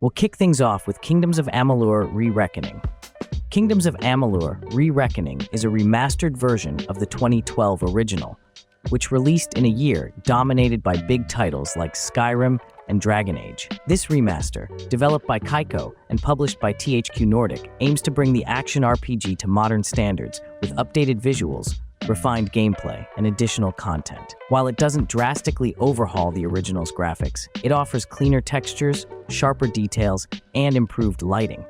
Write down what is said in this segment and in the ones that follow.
We'll kick things off with Kingdoms of Amalur Re-Reckoning. Kingdoms of Amalur Re-Reckoning is a remastered version of the 2012 original, which released in a year dominated by big titles like Skyrim and Dragon Age. This remaster, developed by Kaiko and published by THQ Nordic, aims to bring the action RPG to modern standards with updated visuals, refined gameplay, and additional content. While it doesn't drastically overhaul the original's graphics, it offers cleaner textures, sharper details, and improved lighting.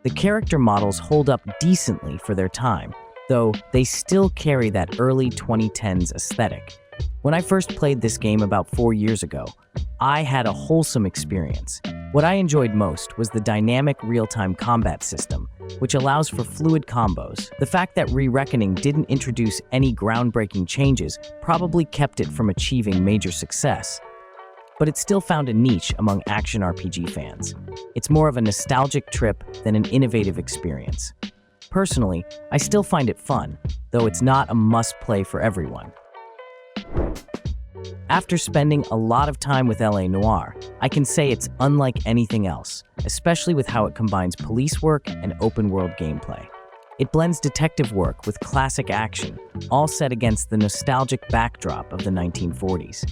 The character models hold up decently for their time, though they still carry that early 2010s aesthetic. When I first played this game about 4 years ago, I had a wholesome experience. What I enjoyed most was the dynamic real-time combat system, which allows for fluid combos. The fact that Re-Reckoning didn't introduce any groundbreaking changes probably kept it from achieving major success, but it still found a niche among action RPG fans. It's more of a nostalgic trip than an innovative experience. Personally, I still find it fun, though it's not a must-play for everyone. After spending a lot of time with LA Noire, I can say it's unlike anything else, especially with how it combines police work and open-world gameplay. It blends detective work with classic action, all set against the nostalgic backdrop of the 1940s.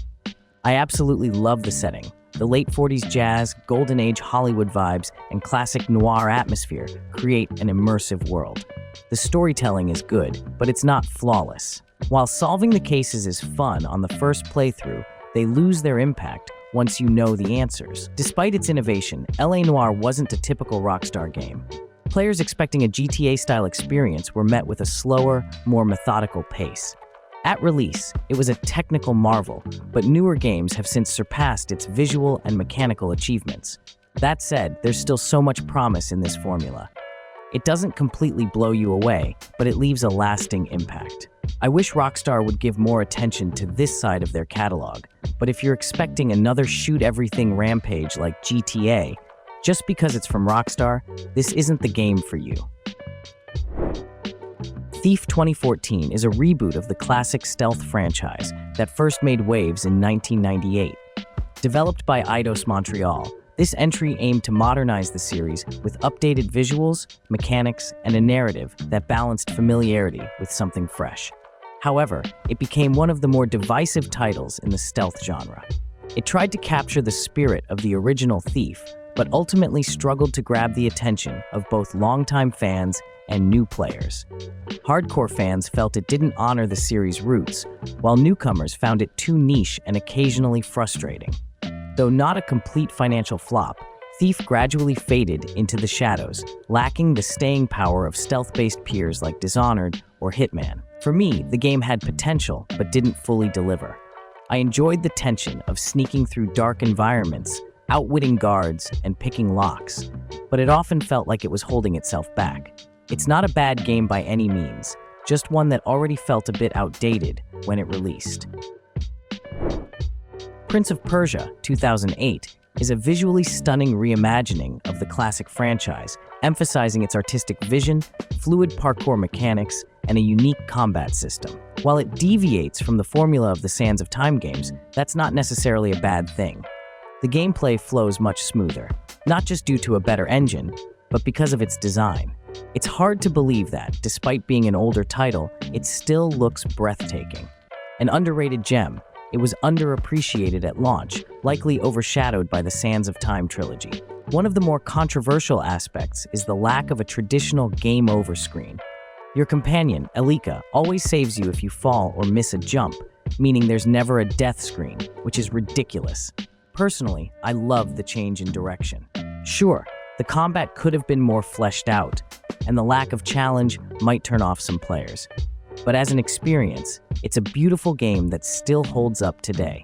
I absolutely love the setting. The late 40s jazz, golden age Hollywood vibes, and classic noir atmosphere create an immersive world. The storytelling is good, but it's not flawless. While solving the cases is fun on the first playthrough, they lose their impact once you know the answers. Despite its innovation, LA Noire wasn't a typical Rockstar game. Players expecting a GTA-style experience were met with a slower, more methodical pace. At release, it was a technical marvel, but newer games have since surpassed its visual and mechanical achievements. That said, there's still so much promise in this formula. It doesn't completely blow you away, but it leaves a lasting impact. I wish Rockstar would give more attention to this side of their catalog, but if you're expecting another shoot-everything rampage like GTA, just because it's from Rockstar, this isn't the game for you. Thief 2014 is a reboot of the classic stealth franchise that first made waves in 1998. Developed by Eidos Montreal, this entry aimed to modernize the series with updated visuals, mechanics, and a narrative that balanced familiarity with something fresh. However, it became one of the more divisive titles in the stealth genre. It tried to capture the spirit of the original Thief, but ultimately struggled to grab the attention of both longtime fans and new players. Hardcore fans felt it didn't honor the series' roots, while newcomers found it too niche and occasionally frustrating. Though not a complete financial flop, Thief gradually faded into the shadows, lacking the staying power of stealth-based peers like Dishonored or Hitman. For me, the game had potential, but didn't fully deliver. I enjoyed the tension of sneaking through dark environments, outwitting guards, and picking locks, but it often felt like it was holding itself back. It's not a bad game by any means, just one that already felt a bit outdated when it released. Prince of Persia 2008 is a visually stunning reimagining of the classic franchise, emphasizing its artistic vision, fluid parkour mechanics, and a unique combat system. While it deviates from the formula of the Sands of Time games, that's not necessarily a bad thing. The gameplay flows much smoother, not just due to a better engine, but because of its design. It's hard to believe that, despite being an older title, it still looks breathtaking. An underrated gem, it was underappreciated at launch, likely overshadowed by the Sands of Time trilogy. One of the more controversial aspects is the lack of a traditional game over screen. Your companion, Elika, always saves you if you fall or miss a jump, meaning there's never a death screen, which is ridiculous. Personally, I love the change in direction. Sure, the combat could have been more fleshed out, and the lack of challenge might turn off some players. But as an experience, it's a beautiful game that still holds up today.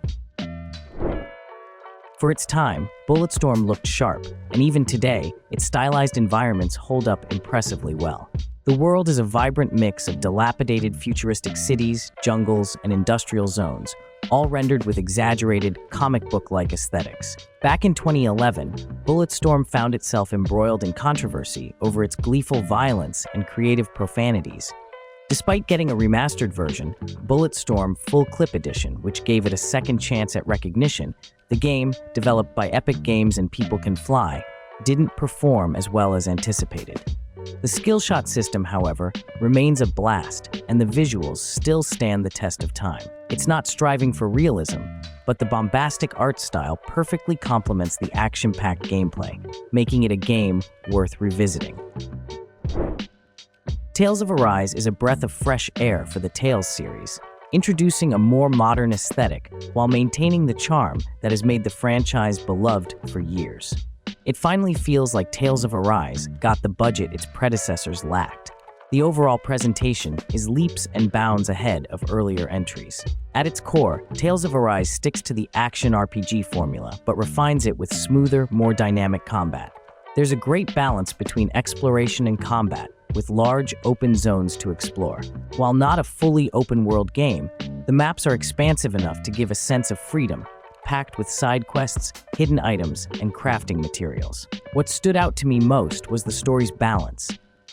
For its time, Bulletstorm looked sharp, and even today, its stylized environments hold up impressively well. The world is a vibrant mix of dilapidated futuristic cities, jungles, and industrial zones, all rendered with exaggerated, comic book-like aesthetics. Back in 2011, Bulletstorm found itself embroiled in controversy over its gleeful violence and creative profanities. Despite getting a remastered version, Bulletstorm Full Clip Edition, which gave it a second chance at recognition, the game, developed by Epic Games and People Can Fly, didn't perform as well as anticipated. The skill shot system, however, remains a blast, and the visuals still stand the test of time. It's not striving for realism, but the bombastic art style perfectly complements the action-packed gameplay, making it a game worth revisiting. Tales of Arise is a breath of fresh air for the Tales series, introducing a more modern aesthetic while maintaining the charm that has made the franchise beloved for years. It finally feels like Tales of Arise got the budget its predecessors lacked. The overall presentation is leaps and bounds ahead of earlier entries. At its core, Tales of Arise sticks to the action RPG formula, but refines it with smoother, more dynamic combat. There's a great balance between exploration and combat, with large, open zones to explore. While not a fully open-world game, the maps are expansive enough to give a sense of freedom, packed with side quests, hidden items, and crafting materials. What stood out to me most was the story's balance.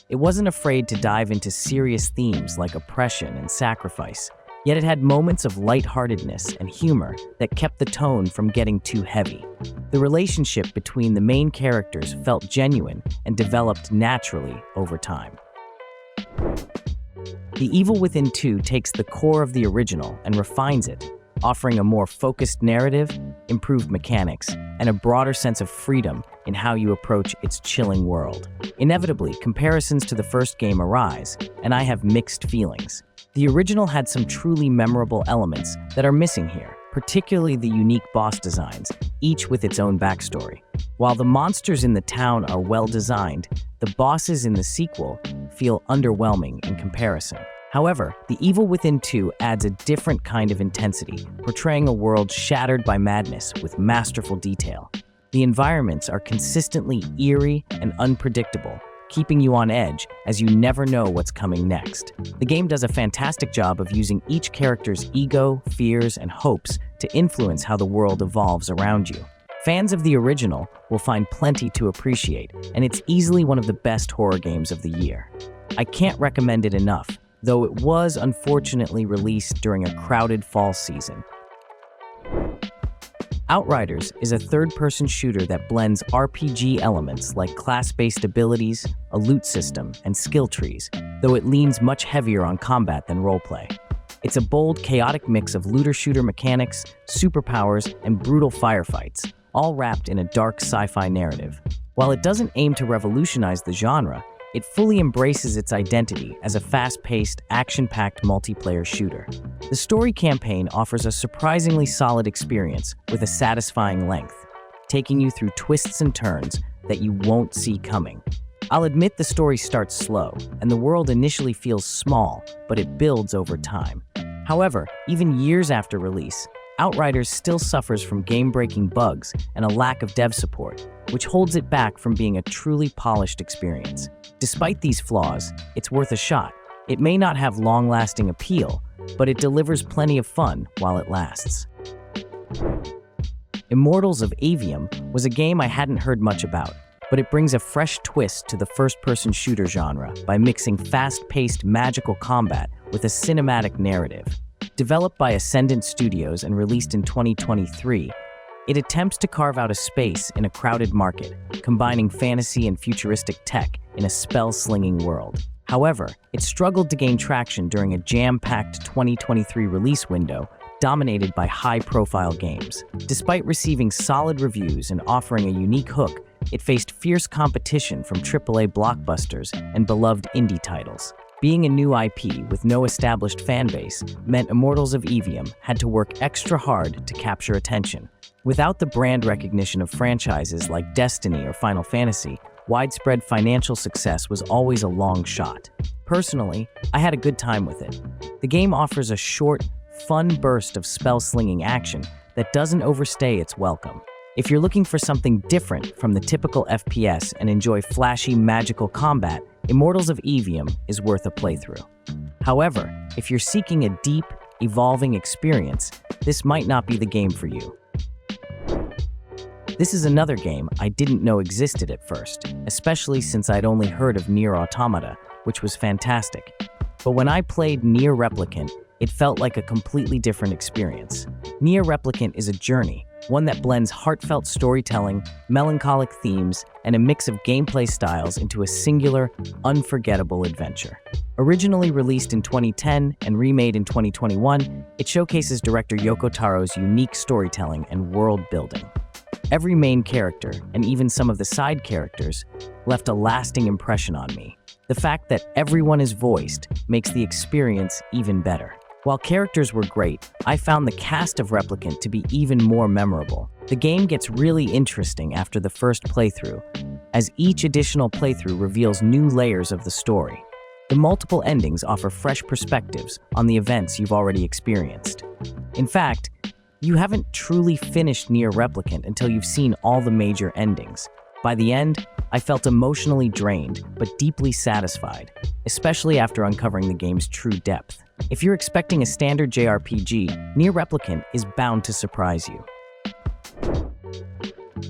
It wasn't afraid to dive into serious themes like oppression and sacrifice, yet it had moments of lightheartedness and humor that kept the tone from getting too heavy. The relationship between the main characters felt genuine and developed naturally over time. The Evil Within 2 takes the core of the original and refines it, offering a more focused narrative, improved mechanics, and a broader sense of freedom in how you approach its chilling world. Inevitably, comparisons to the first game arise, and I have mixed feelings. The original had some truly memorable elements that are missing here, particularly the unique boss designs, each with its own backstory. While the monsters in the town are well designed, the bosses in the sequel feel underwhelming in comparison. However, The Evil Within 2 adds a different kind of intensity, portraying a world shattered by madness with masterful detail. The environments are consistently eerie and unpredictable, keeping you on edge as you never know what's coming next. The game does a fantastic job of using each character's ego, fears, and hopes to influence how the world evolves around you. Fans of the original will find plenty to appreciate, and it's easily one of the best horror games of the year. I can't recommend it enough, though it was unfortunately released during a crowded fall season. Outriders is a third-person shooter that blends RPG elements like class-based abilities, a loot system, and skill trees, though it leans much heavier on combat than roleplay. It's a bold, chaotic mix of looter-shooter mechanics, superpowers, and brutal firefights, all wrapped in a dark sci-fi narrative. While it doesn't aim to revolutionize the genre, it fully embraces its identity as a fast-paced, action-packed multiplayer shooter. The story campaign offers a surprisingly solid experience with a satisfying length, taking you through twists and turns that you won't see coming. I'll admit the story starts slow, and the world initially feels small, but it builds over time. However, even years after release, Outriders still suffers from game-breaking bugs and a lack of dev support, which holds it back from being a truly polished experience. Despite these flaws, it's worth a shot. It may not have long-lasting appeal, but it delivers plenty of fun while it lasts. Immortals of Aveum was a game I hadn't heard much about, but it brings a fresh twist to the first-person shooter genre by mixing fast-paced magical combat with a cinematic narrative. Developed by Ascendant Studios and released in 2023, it attempts to carve out a space in a crowded market, combining fantasy and futuristic tech in a spell-slinging world. However, it struggled to gain traction during a jam-packed 2023 release window dominated by high-profile games. Despite receiving solid reviews and offering a unique hook, it faced fierce competition from AAA blockbusters and beloved indie titles. Being a new IP with no established fanbase meant Immortals of Aveum had to work extra hard to capture attention. Without the brand recognition of franchises like Destiny or Final Fantasy, widespread financial success was always a long shot. Personally, I had a good time with it. The game offers a short, fun burst of spell-slinging action that doesn't overstay its welcome. If you're looking for something different from the typical FPS and enjoy flashy, magical combat, Immortals of Aveum is worth a playthrough. However, if you're seeking a deep, evolving experience, this might not be the game for you. This is another game I didn't know existed at first, especially since I'd only heard of NieR Automata, which was fantastic. But when I played NieR Replicant, it felt like a completely different experience. NieR Replicant is a journey, one that blends heartfelt storytelling, melancholic themes, and a mix of gameplay styles into a singular, unforgettable adventure. Originally released in 2010 and remade in 2021, it showcases director Yoko Taro's unique storytelling and world building. Every main character, and even some of the side characters, left a lasting impression on me. The fact that everyone is voiced makes the experience even better. While characters were great, I found the cast of Replicant to be even more memorable. The game gets really interesting after the first playthrough, as each additional playthrough reveals new layers of the story. The multiple endings offer fresh perspectives on the events you've already experienced. In fact, you haven't truly finished NieR Replicant until you've seen all the major endings. By the end, I felt emotionally drained, but deeply satisfied, especially after uncovering the game's true depth. If you're expecting a standard JRPG, NieR Replicant is bound to surprise you.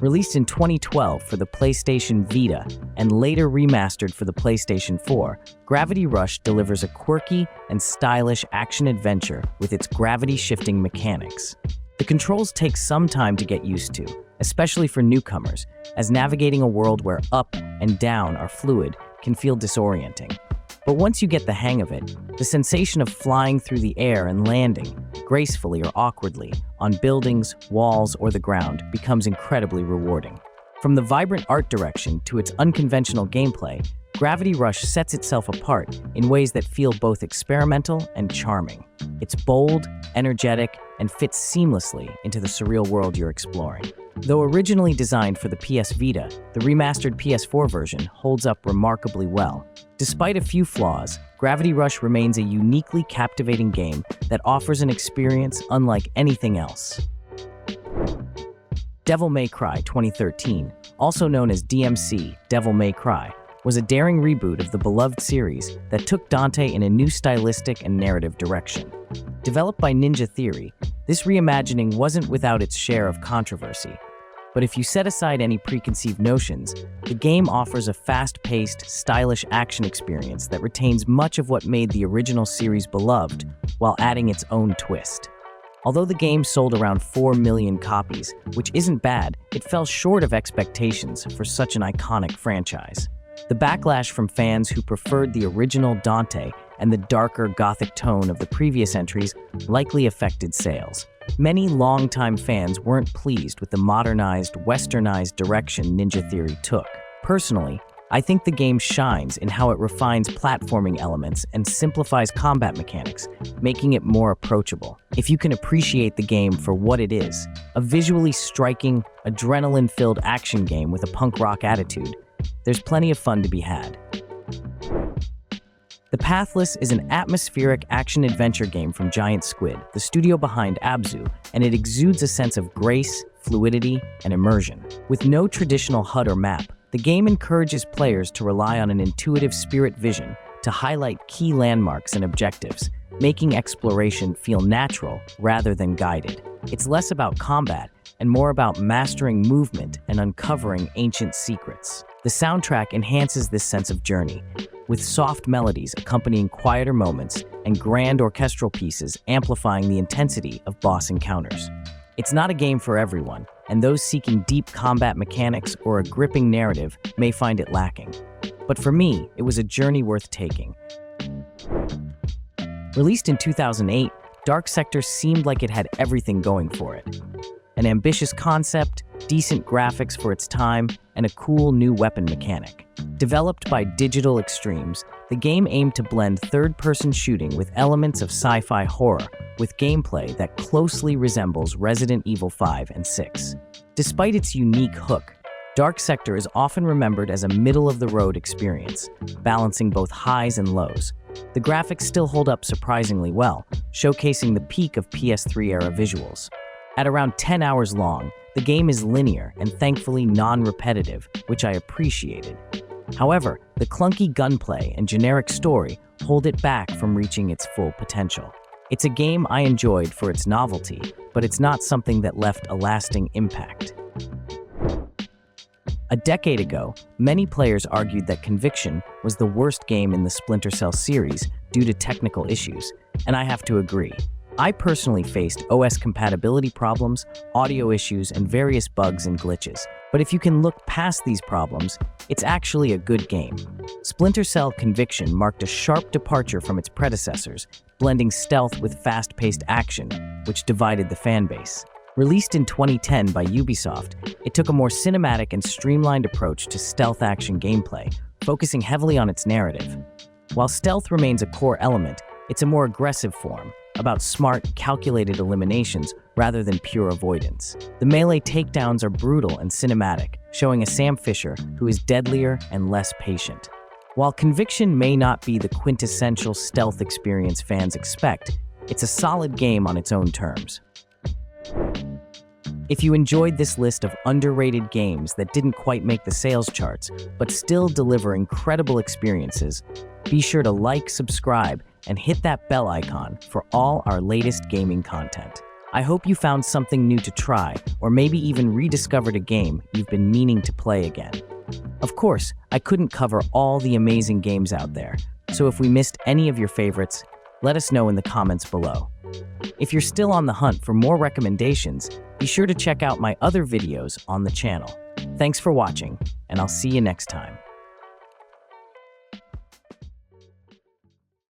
Released in 2012 for the PlayStation Vita and later remastered for the PlayStation 4, Gravity Rush delivers a quirky and stylish action-adventure with its gravity-shifting mechanics. The controls take some time to get used to, especially for newcomers, as navigating a world where up and down are fluid can feel disorienting. But once you get the hang of it, the sensation of flying through the air and landing, gracefully or awkwardly, on buildings, walls, or the ground becomes incredibly rewarding. From the vibrant art direction to its unconventional gameplay, Gravity Rush sets itself apart in ways that feel both experimental and charming. It's bold, energetic, and fits seamlessly into the surreal world you're exploring. Though originally designed for the PS Vita, the remastered PS4 version holds up remarkably well. Despite a few flaws, Gravity Rush remains a uniquely captivating game that offers an experience unlike anything else. Devil May Cry 2013, also known as DMC Devil May Cry, was a daring reboot of the beloved series that took Dante in a new stylistic and narrative direction. Developed by Ninja Theory, this reimagining wasn't without its share of controversy. But if you set aside any preconceived notions, the game offers a fast-paced, stylish action experience that retains much of what made the original series beloved, while adding its own twist. Although the game sold around 4 million copies, which isn't bad, it fell short of expectations for such an iconic franchise. The backlash from fans who preferred the original Dante and the darker gothic tone of the previous entries likely affected sales. Many longtime fans weren't pleased with the modernized, westernized direction Ninja Theory took. Personally, I think the game shines in how it refines platforming elements and simplifies combat mechanics, making it more approachable. If you can appreciate the game for what it is, a visually striking, adrenaline-filled action game with a punk rock attitude, there's plenty of fun to be had. The Pathless is an atmospheric action-adventure game from Giant Squid, the studio behind Abzu, and it exudes a sense of grace, fluidity, and immersion. With no traditional HUD or map, the game encourages players to rely on an intuitive spirit vision to highlight key landmarks and objectives, making exploration feel natural rather than guided. It's less about combat and more about mastering movement and uncovering ancient secrets. The soundtrack enhances this sense of journey, with soft melodies accompanying quieter moments and grand orchestral pieces amplifying the intensity of boss encounters. It's not a game for everyone, and those seeking deep combat mechanics or a gripping narrative may find it lacking. But for me, it was a journey worth taking. Released in 2008, Dark Sector seemed like it had everything going for it. An ambitious concept, decent graphics for its time, and a cool new weapon mechanic. Developed by Digital Extremes, the game aimed to blend third-person shooting with elements of sci-fi horror, with gameplay that closely resembles Resident Evil 5 and 6. Despite its unique hook, Dark Sector is often remembered as a middle-of-the-road experience, balancing both highs and lows. The graphics still hold up surprisingly well, showcasing the peak of PS3-era visuals. At around 10 hours long, the game is linear and thankfully non-repetitive, which I appreciated. However, the clunky gunplay and generic story hold it back from reaching its full potential. It's a game I enjoyed for its novelty, but it's not something that left a lasting impact. A decade ago, many players argued that Conviction was the worst game in the Splinter Cell series due to technical issues, and I have to agree. I personally faced OS compatibility problems, audio issues, and various bugs and glitches. But if you can look past these problems, it's actually a good game. Splinter Cell Conviction marked a sharp departure from its predecessors, blending stealth with fast-paced action, which divided the fanbase. Released in 2010 by Ubisoft, it took a more cinematic and streamlined approach to stealth action gameplay, focusing heavily on its narrative. While stealth remains a core element, it's a more aggressive form, about smart, calculated eliminations rather than pure avoidance. The melee takedowns are brutal and cinematic, showing a Sam Fisher who is deadlier and less patient. While Conviction may not be the quintessential stealth experience fans expect, it's a solid game on its own terms. If you enjoyed this list of underrated games that didn't quite make the sales charts, but still deliver incredible experiences, be sure to like, subscribe, and hit that bell icon for all our latest gaming content. I hope you found something new to try, or maybe even rediscovered a game you've been meaning to play again. Of course, I couldn't cover all the amazing games out there, so if we missed any of your favorites, let us know in the comments below. If you're still on the hunt for more recommendations, be sure to check out my other videos on the channel. Thanks for watching, and I'll see you next time.